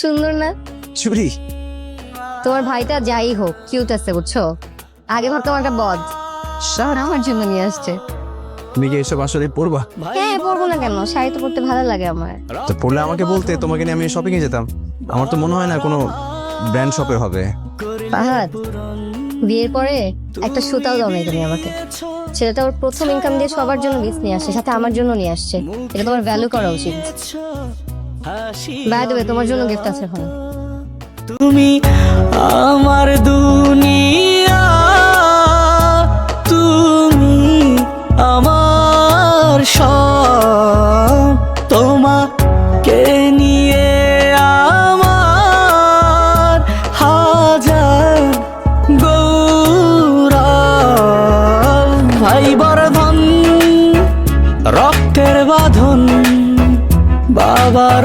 সুন্দর না? চুরি? তোমার ভাইটা যাই হোক কিউট আছে বুঝছো। আগে ভাবতাম একটা বদ, আমার জন্য নিয়ে আসছে। তুমি কি এসব আসলে পড়বা? হ্যাঁ পরবো না কেন, শাড়ি তো পরতে ভালো লাগে আমার। তো পড়লে আমাকে বলতে, তোমাকে নিয়ে আমি শপিং এ যেতাম। আমার তো মনে হয় না কোনো ব্র্যান্ড শপে হবে। ফাহাদ, বিয়ের পরে একটা সুতাও দাও নাই তুমি আমাকে। ছেলেটা ওর প্রথম ইনকাম দিয়ে সবার জন্য গিফট নিয়ে আসছে, সাথে আমার জন্য নিয়ে আসছে। এটা তোমার ভ্যালু করা উচিত। বাই দ্য ওয়ে, তোমার জন্য গিফট আছে এখন। তুমি আমার দুনিয়া, তুমি আমার সব, তোমাকে নিয়ে আমার হাজার গৌরব। ভাই বর্ধন রক্তের বাঁধন, বাবার